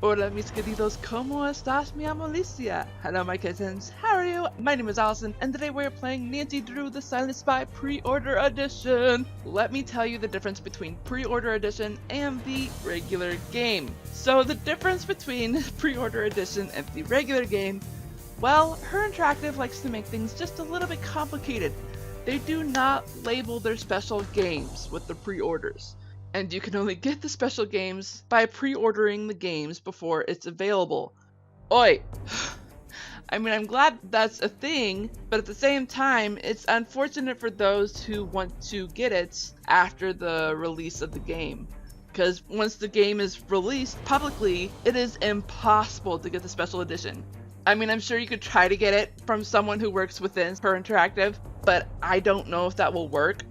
Hola mis queridos, ¿cómo estás? Me llamo Alicia. Hello my kittens, how are you? My name is Allison, and today we're playing Nancy Drew the Silent Spy Pre-Order Edition. Let me tell you the difference between Pre-Order Edition and the regular game. So the difference between Pre-Order Edition and the regular game, well, Her Interactive likes to make things just a little bit complicated. They do not label their special games with the pre-orders. And you can only get the special games by pre-ordering the games before it's available. Oi! I mean, I'm glad that's a thing, but at the same time, it's unfortunate for those who want to get it after the release of the game. Because once the game is released publicly, it is impossible to get the special edition. I mean, I'm sure you could try to get it from someone who works within Her Interactive, but I don't know if that will work.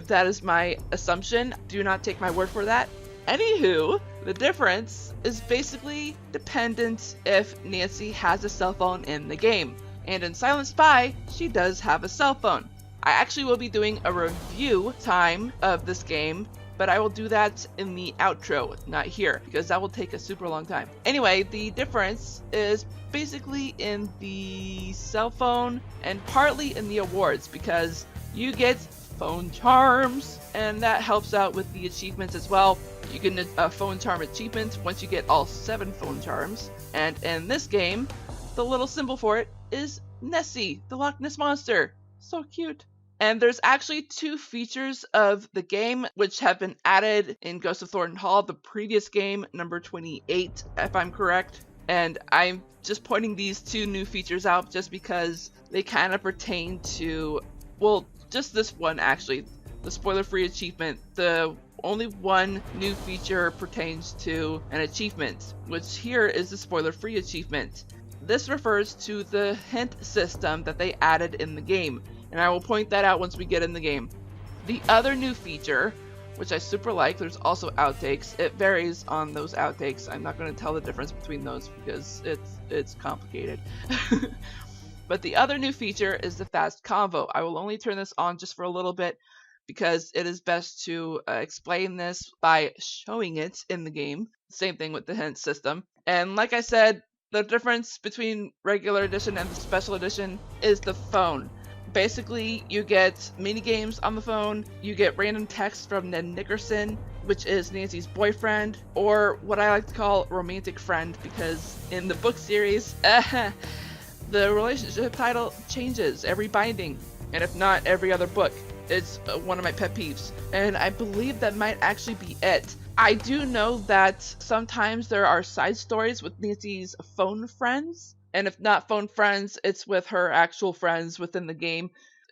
That is my assumption. Do not take my word for that. Anywho, the difference is basically dependent if Nancy has a cell phone in the game. And in Silent Spy, she does have a cell phone. I actually will be doing a review time of this game, but I will do that in the outro, not here, because that will take a super long time. Anyway, the difference is basically in the cell phone and partly in the awards, because you get phone charms, and that helps out with the achievements as well. You get a phone charm achievement once you get all 7 phone charms, and in this game, the little symbol for it is Nessie, the Loch Ness Monster. So cute. And there's actually 2 features of the game which have been added in Ghost of Thornton Hall, the previous game, number 28, if I'm correct. And I'm just pointing these 2 new features out just because they kind of pertain to, well, just this one actually, the spoiler-free achievement. The only one new feature pertains to an achievement, which here is the spoiler-free achievement. This refers to the hint system that they added in the game, and I will point that out once we get in the game. The other new feature, which I super like, there's also outtakes. It varies on those outtakes. I'm not going to tell the difference between those because it's complicated. But the other new feature is the fast convo. I will only turn this on just for a little bit because it is best to explain this by showing it in the game. Same thing with the hint system. And like I said, the difference between regular edition and the special edition is the phone. Basically, you get mini games on the phone, you get random text from Ned Nickerson, which is Nancy's boyfriend, or what I like to call romantic friend, because in the book series, the relationship title changes every binding, and if not, every other book. It's one of my pet peeves, and I believe that might actually be it. I do know that sometimes there are side stories with Nancy's phone friends, and if not phone friends, it's with her actual friends within the game.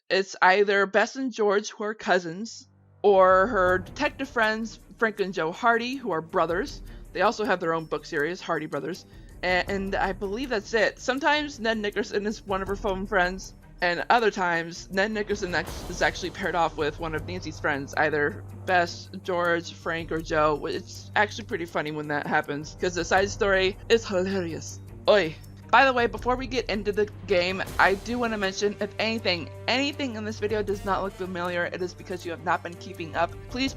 It's either Bess and George, who are cousins, or her detective friends, Frank and Joe Hardy, who are brothers. They also have their own book series, Hardy Brothers. And I believe that's it. Sometimes Ned Nickerson is one of her phone friends, and other times Ned Nickerson is actually paired off with one of Nancy's friends, either Bess, George, Frank, or Joe. It's actually pretty funny when that happens, because the side story is hilarious. Oi. By the way, before we get into the game, I do want to mention, if anything in this video does not look familiar, it is because you have not been keeping up. Please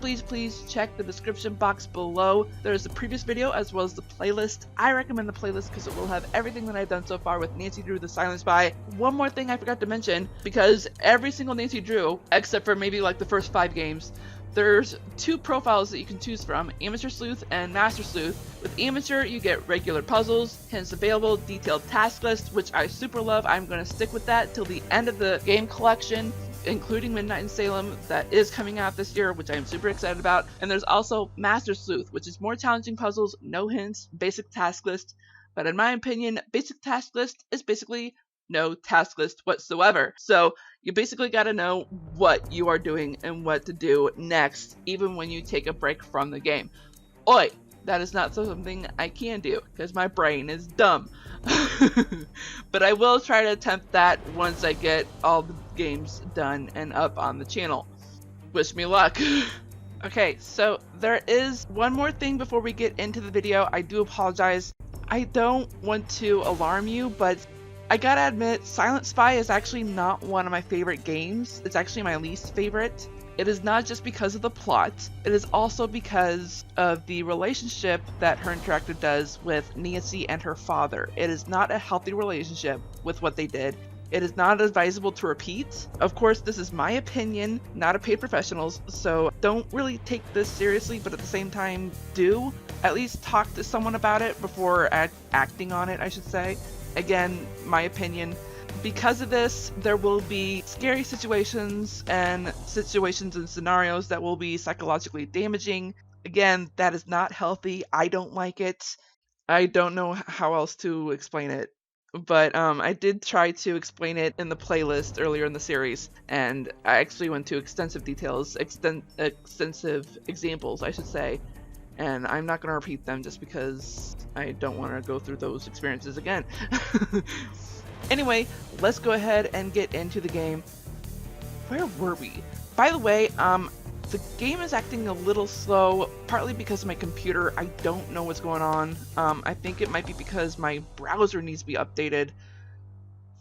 check the description box below. There's the previous video as well as the playlist. I recommend the playlist because it will have everything that I've done so far with Nancy Drew the Silent Spy. One more thing I forgot to mention, because every single Nancy Drew, except for maybe like the first 5 games, there's 2 profiles that you can choose from, Amateur Sleuth and Master Sleuth. With Amateur, you get regular puzzles, hints available, detailed task list, which I super love. I'm going to stick with that till the end of the game collection, including Midnight in Salem, that is coming out this year, which I am super excited about. And there's also Master Sleuth, which is more challenging puzzles, no hints, basic task list. But in my opinion, basic task list is basically no task list whatsoever. So you basically got to know what you are doing and what to do next, even when you take a break from the game. Oi, that is not something I can do because my brain is dumb. But I will try to attempt that once I get all the games done and up on the channel. Wish me luck. Okay, so there is one more thing before we get into the video. I do apologize. I don't want to alarm you, but I gotta admit, Silent Spy is actually not one of my favorite games. It's actually my least favorite. It is not just because of the plot, it is also because of the relationship that her character does with Nancy and her father. It is not a healthy relationship with what they did. It is not advisable to repeat. Of course, this is my opinion, not a paid professional's, so don't really take this seriously, but at the same time, do. At least talk to someone about it before acting on it, I should say. Again, my opinion. Because of this, there will be scary situations and scenarios that will be psychologically damaging. Again, that is not healthy. I don't like it. I don't know how else to explain it. But I did try to explain it in the playlist earlier in the series, and I actually went to extensive details, extensive examples, I should say. And I'm not going to repeat them just because I don't want to go through those experiences again. Anyway, let's go ahead and get into the game. Where were we? By the way, the game is acting a little slow, partly because of my computer. I don't know what's going on. I think it might be because my browser needs to be updated.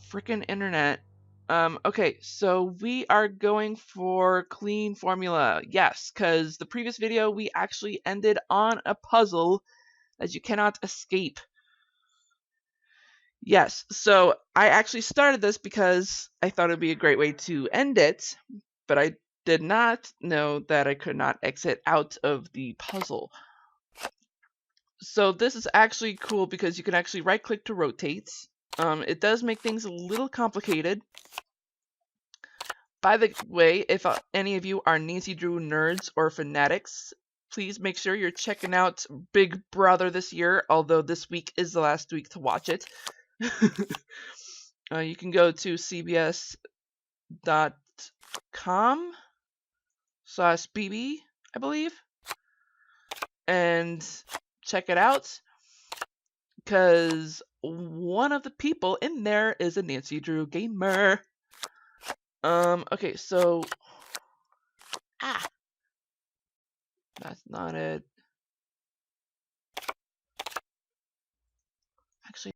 Frickin' internet. Okay, so we are going for clean formula. Yes, because the previous video we actually ended on a puzzle that you cannot escape. Yes, so I actually started this because I thought it would be a great way to end it, but I did not know that I could not exit out of the puzzle. So this is actually cool because you can actually right click to rotate. It does make things a little complicated. By the way, if any of you are Nancy Drew nerds or fanatics, please make sure you're checking out Big Brother this year, although this week is the last week to watch it. You can go to cbs.com/bb, I believe, and check it out, because one of the people in there is a Nancy Drew gamer. Okay, so that's not it. Actually,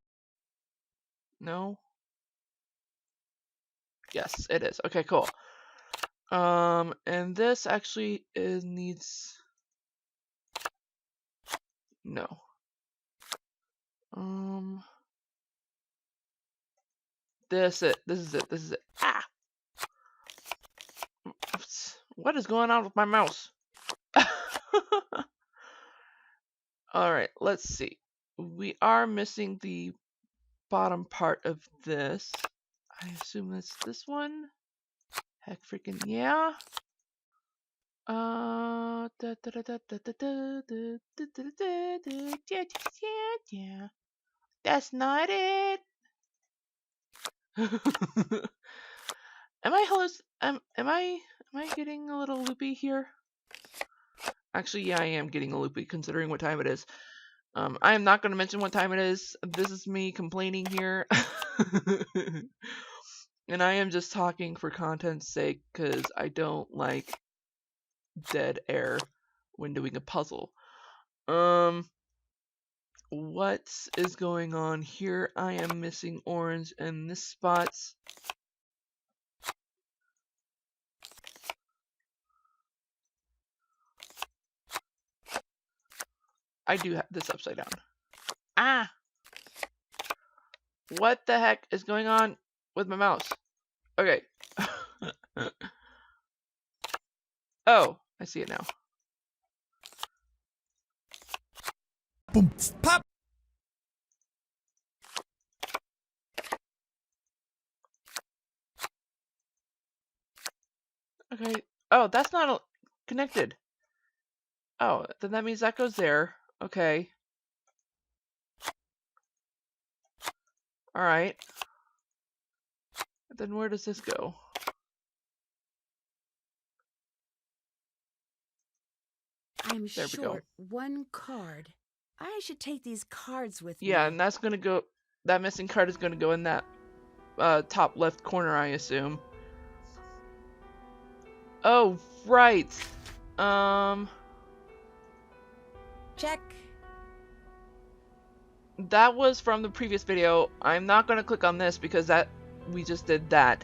no. Yes, it is. Okay, cool. And this actually needs no. This is it. What is going on with my mouse? Alright, let's see. We are missing the bottom part of this. I assume that's this one. Heck freaking yeah. That's not it. Am I getting a little loopy here? Actually, yeah, I am getting a loopy considering what time it is. I am not going to mention what time it is. This is me complaining here. And I am just talking for content's sake because I don't like dead air when doing a puzzle. What is going on here? I am missing orange in this spot. I do have this upside down. What the heck is going on with my mouse? Okay. Oh, I see it now. Boom, pop. Okay. Oh, that's not connected. Oh, then that means that goes there. Okay. Alright. Then where does this go? I'm short one card. I should take these cards with me. Yeah, and that's gonna go. That missing card is gonna go in that top left corner, I assume. Oh, right. Check. That was from the previous video. I'm not gonna click on this because we just did that.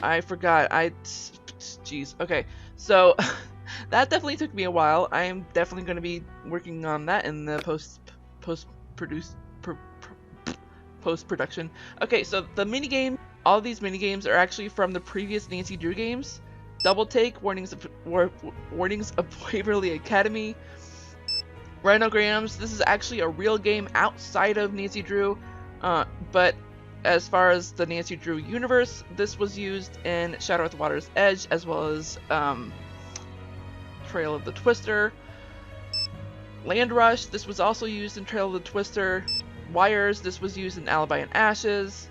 I forgot. Jeez. Okay. So that definitely took me a while. I am definitely going to be working on that in the post production. Okay, so the mini game, all of these mini games are actually from the previous Nancy Drew games. Double Take, Warnings of Waverly Academy, Rhinograms. This is actually a real game outside of Nancy Drew, but as far as the Nancy Drew universe, this was used in Shadow at the Water's Edge, as well as Trail of the Twister. Land Rush, this was also used in Trail of the Twister. Wires, this was used in Alibi and Ashes.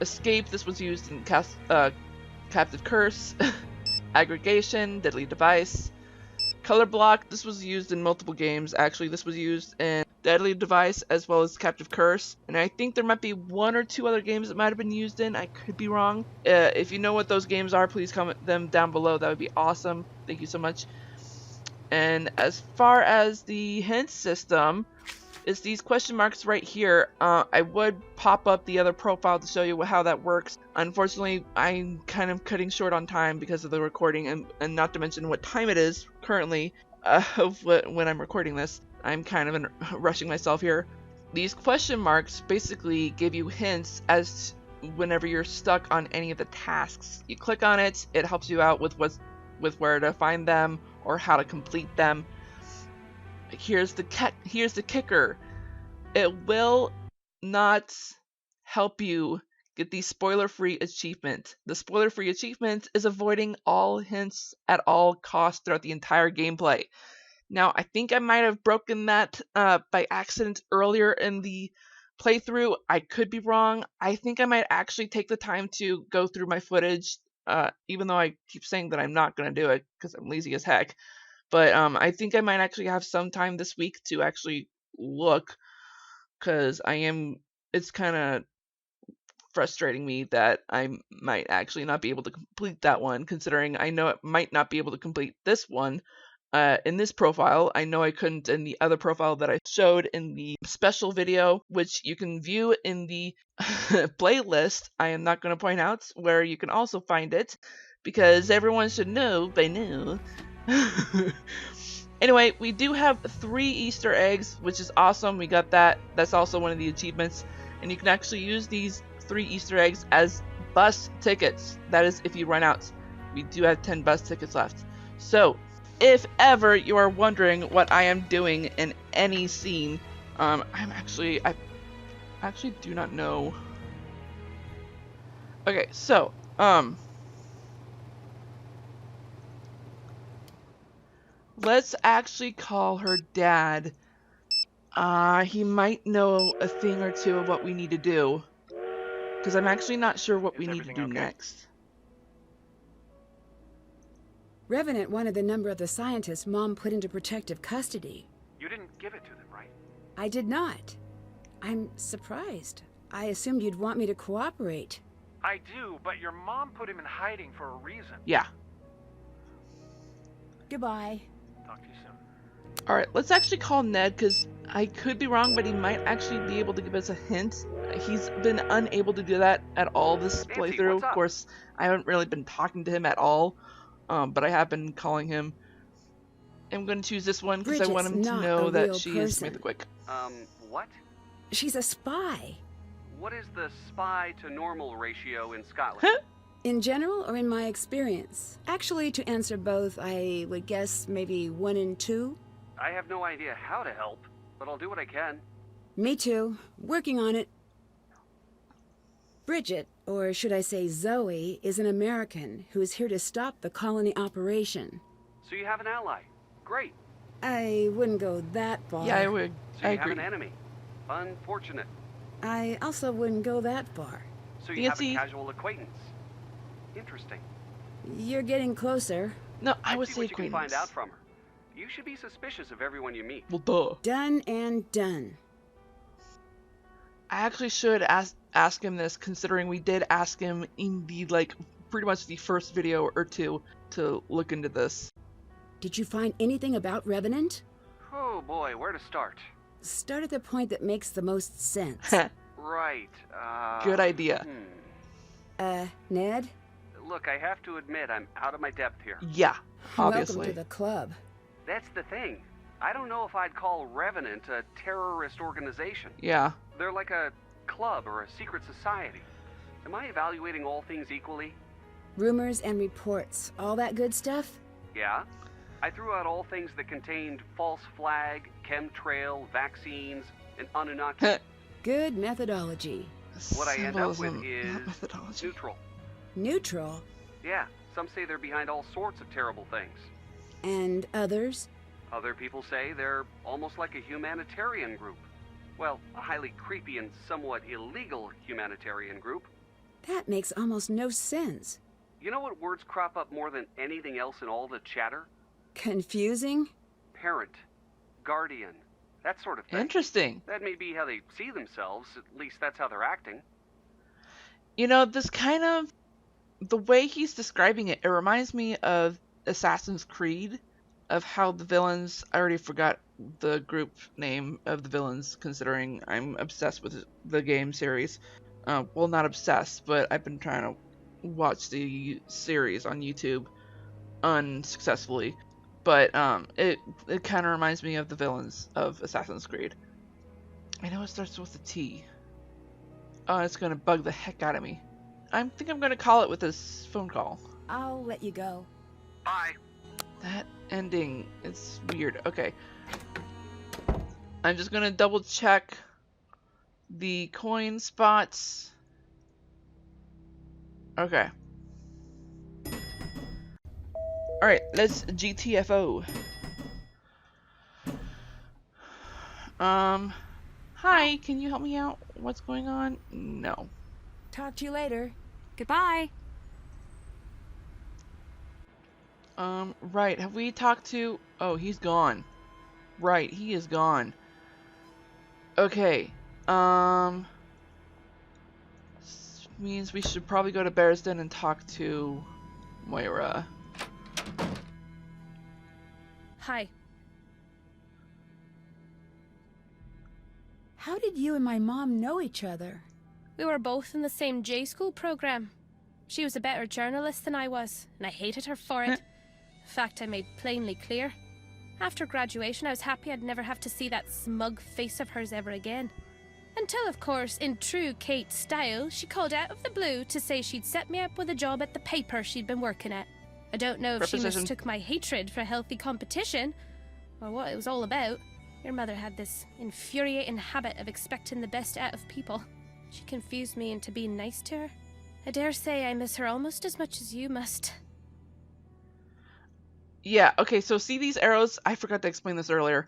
Escape, this was used in Captive Curse. Aggregation, Deadly Device. Color Block, this was used in multiple games. Actually, this was used in Deadly Device as well as Captive Curse. And I think there might be 1 or 2 other games that might have been used in. I could be wrong. If you know what those games are, please comment them down below. That would be awesome. Thank you so much. And as far as the hint system, it's these question marks right here. I would pop up the other profile to show you how that works. Unfortunately, I'm kind of cutting short on time because of the recording, and not to mention what time it is currently when I'm recording this. I'm kind of rushing myself here. These question marks basically give you hints as whenever you're stuck on any of the tasks. You click on it, it helps you out with where to find them or how to complete them. Here's the kicker. It will not help you get the spoiler-free achievement. The spoiler-free achievement is avoiding all hints at all costs throughout the entire gameplay. Now, I think I might have broken that by accident earlier in the playthrough. I could be wrong. I think I might actually take the time to go through my footage, even though I keep saying that I'm not going to do it because I'm lazy as heck. But I think I might actually have some time this week to actually look, because it's kind of frustrating me that I might actually not be able to complete that one, considering I know it might not be able to complete this one in this profile. I know I couldn't in the other profile that I showed in the special video, which you can view in the playlist. I am not going to point out where you can also find it, because everyone should know by now. Anyway, we do have 3 Easter eggs, which is awesome. We got that. That's also one of the achievements. And you can actually use these 3 Easter eggs as bus tickets. That is if you run out. We do have 10 bus tickets left. So, if ever you are wondering what I am doing in any scene, I actually do not know. Okay, so, let's actually call her Dad. He might know a thing or two of what we need to do, because I'm actually not sure what we need to do next. Revenant wanted the number of the scientists Mom put into protective custody. You didn't give it to them, right? I did not. I'm surprised. I assumed you'd want me to cooperate. I do, but your mom put him in hiding for a reason. Yeah. Goodbye. Talk to you soon. Alright, let's actually call Ned, because I could be wrong, but he might actually be able to give us a hint. He's been unable to do that at all this playthrough. Of course, I haven't really been talking to him at all, but I have been calling him. I'm going to choose this one because I want him to know that she is Samantha Quick. What? She's a spy. What is the spy to normal ratio in Scotland? Huh? In general or in my experience? Actually, to answer both, I would guess maybe 1 in 2. I have no idea how to help, but I'll do what I can. Me too. Working on it. Bridget, or should I say Zoe, is an American who's here to stop the colony operation. So you have an ally. Great. I wouldn't go that far. Yeah, I would. So I you have agree. an enemy. Unfortunate. I also wouldn't go that far. So you have a casual acquaintance. Interesting. You're getting closer. No, I would see say what you can acquaintance. find out from her. You should be suspicious of everyone you meet. Well, duh. Done and done. I actually should ask him this, considering we did ask him in the, pretty much the first video or 2 to look into this. Did you find anything about Revenant? Oh boy, where to start? Start at the point that makes the most sense. Right, Good idea. Ned? Look, I have to admit I'm out of my depth here. Yeah, Welcome obviously. to the club. That's the thing. I don't know if I'd call Revenant a terrorist organization. Yeah. They're like a club or a secret society. Am I evaluating all things equally? Rumors and reports, all that good stuff? Yeah. I threw out all things that contained false flag, chemtrail, vaccines, and Anunnaki. Good methodology. What I end up with Symbolism, is not methodology. neutral. Neutral? Yeah, some say they're behind all sorts of terrible things. And others? Other people say they're almost like a humanitarian group. Well, a highly creepy and somewhat illegal humanitarian group. That makes almost no sense. You know what words crop up more than anything else in all the chatter? Confusing? Parent, guardian, that sort of thing. Interesting. That may be how they see themselves, at least that's how they're acting. You know, this kind of, the way he's describing it, it reminds me of Assassin's Creed, of how the villains, I already forgot the group name of the villains, considering I'm obsessed with the game series. Well, not obsessed, but I've been trying to watch the series on YouTube unsuccessfully. But it kind of reminds me of the villains of Assassin's Creed. I know it starts with a T. Oh, it's gonna bug the heck out of me. I think I'm gonna call it with this phone call. I'll let you go. Bye. That ending, it's weird. Okay. I'm just gonna double check the coin spots. Okay. Alright, let's GTFO. Hi, can you help me out? What's going on? No. Talk to you later. Goodbye. Right, have we talked to... Oh, he's gone. Right, he is gone. Okay, means we should probably go to Bear's Den and talk to Moira. Hi. How did you and my mom know each other? We were both in the same J school program. She was a better journalist than I was, and I hated her for it. Fact I made plainly clear. After graduation, I was happy I'd never have to see that smug face of hers ever again. Until, of course, in true Kate style, she called out of the blue to say she'd set me up with a job at the paper she'd been working at. I don't know if she mistook my hatred for healthy competition, or what it was all about. Your mother had this infuriating habit of expecting the best out of people. She confused me into being nice to her. I dare say I miss her almost as much as you must. Yeah, okay, so see these arrows? I forgot to explain this earlier.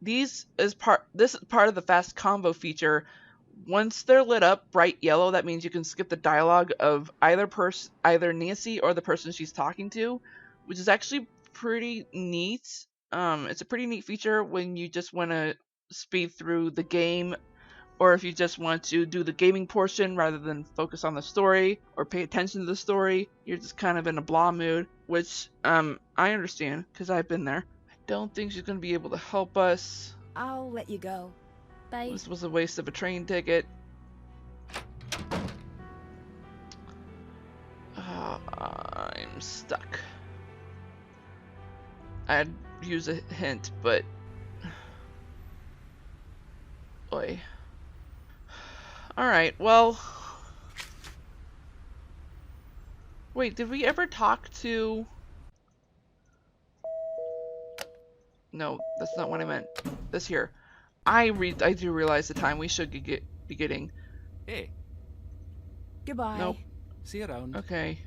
This is part of the fast combo feature. Once they're lit up bright yellow, that means you can skip the dialogue of either Nancy or the person she's talking to, which is actually pretty neat. It's a pretty neat feature when you just want to speed through the game, or if you just want to do the gaming portion rather than focus on the story or pay attention to the story. You're just kind of in a blah mood, which I understand because I've been there. I don't think she's going to be able to help us. I'll let you go. Bye. This was a waste of a train ticket. I'm stuck. I'd use a hint, but... Boy. Alright, well... Wait, did we ever talk to... No, that's not what I meant. This here. I do realize the time we should be getting. Hey, Goodbye. Nope. see you around. Okay.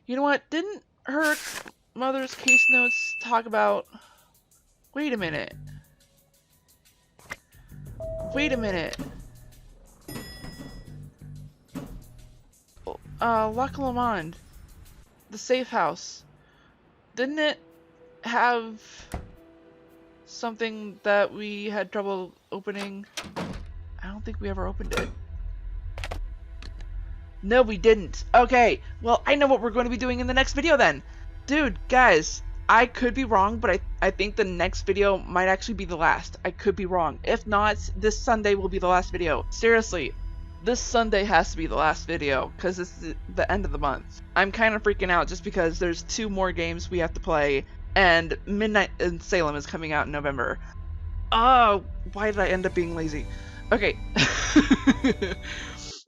You know what? Didn't her mother's case notes talk about... Wait a minute. Wait a minute. Lac Lamond. The safe house. Didn't it have something that we had trouble opening? I don't think we ever opened it. No, we didn't. Okay, well, I know what we're going to be doing in the next video then. Dude, guys, I could be wrong, but I think the next video might actually be the last. I could be wrong. If not, this Sunday will be the last video. Seriously, this Sunday has to be the last video because it's the end of the month. I'm kind of freaking out just because there's 2 more games we have to play, and Midnight in Salem is coming out in November. Oh, why did I end up being lazy? Okay.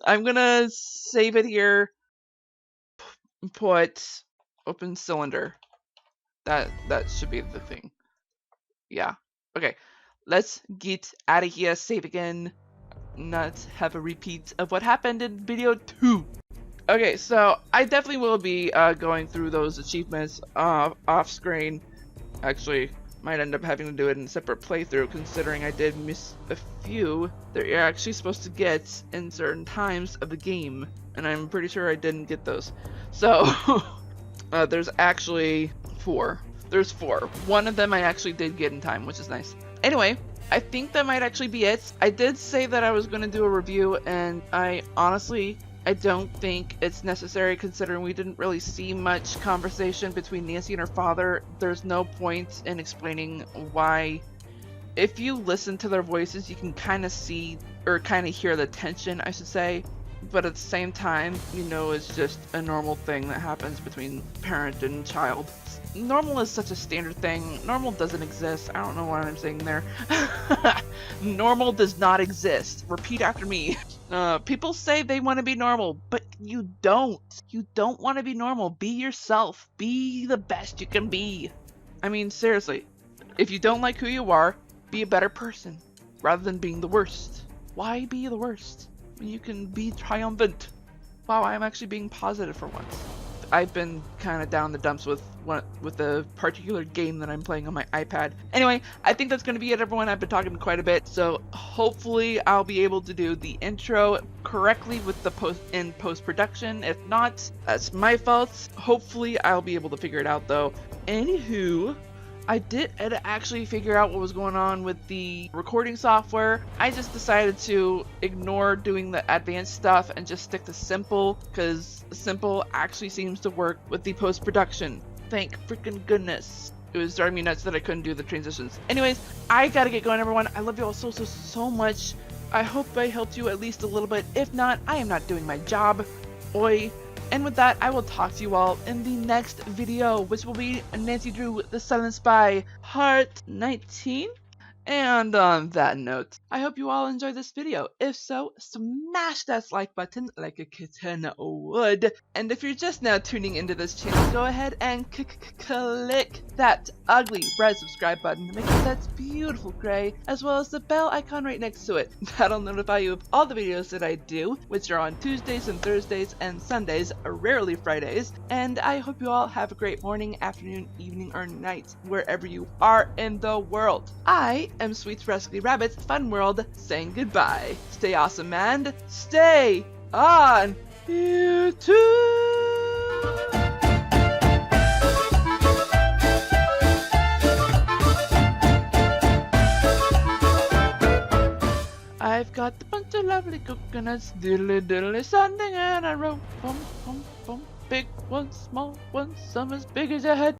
I'm gonna save it here. Put open cylinder. That should be the thing. Yeah. Okay. Let's get out of here. Save again. Not have a repeat of what happened in video 2. Okay, so I definitely will be going through those achievements off screen. Actually, might end up having to do it in a separate playthrough, considering I did miss a few that you're actually supposed to get in certain times of the game, and I'm pretty sure I didn't get those. So there's actually 4. There's 4. One of them I actually did get in time, which is nice. Anyway, I think that might actually be it. I did say that I was going to do a review, and I don't think it's necessary considering we didn't really see much conversation between Nancy and her father. There's no point in explaining why. If you listen to their voices, you can kind of see, or kind of hear the tension, I should say. But at the same time, you know, it's just a normal thing that happens between parent and child. Normal is such a standard thing. Normal doesn't exist. I don't know what I'm saying there. Normal does not exist. Repeat after me. People say they want to be normal, but you don't. You don't want to be normal. Be yourself. Be the best you can be. I mean, seriously. If you don't like who you are, be a better person, rather than being the worst. Why be the worst when you can be triumphant? Wow, I'm actually being positive for once. I've been kind of down the dumps with a particular game that I'm playing on my iPad. Anyway, I think that's going to be it, everyone. I've been talking quite a bit, so hopefully I'll be able to do the intro correctly with the post-production. If not, that's my fault. Hopefully I'll be able to figure it out, though. Anywho, I did actually figure out what was going on with the recording software. I just decided to ignore doing the advanced stuff and just stick to simple, because simple actually seems to work with the post-production. Thank freaking goodness. It was driving me nuts that I couldn't do the transitions. Anyways, I gotta get going, everyone. I love you all so much. I hope I helped you at least a little bit. If not, I am not doing my job. Oi. And with that, I will talk to you all in the next video, which will be Nancy Drew the Silent Spy Part 19. And on that note, I hope you all enjoyed this video. If so, smash that like button like a kitten would. And if you're just now tuning into this channel, go ahead and click that ugly red subscribe button to make it that beautiful gray, as well as the bell icon right next to it. That'll notify you of all the videos that I do, which are on Tuesdays and Thursdays and Sundays, rarely Fridays. And I hope you all have a great morning, afternoon, evening, or night, wherever you are in the world. I am Sweet Rascally Rabbit's Fun World saying goodbye. Stay awesome and stay on YouTube! I've got a bunch of lovely coconuts, diddly diddly, standing in a row. Bum, bum, bum. Big ones, small ones, some as big as your head.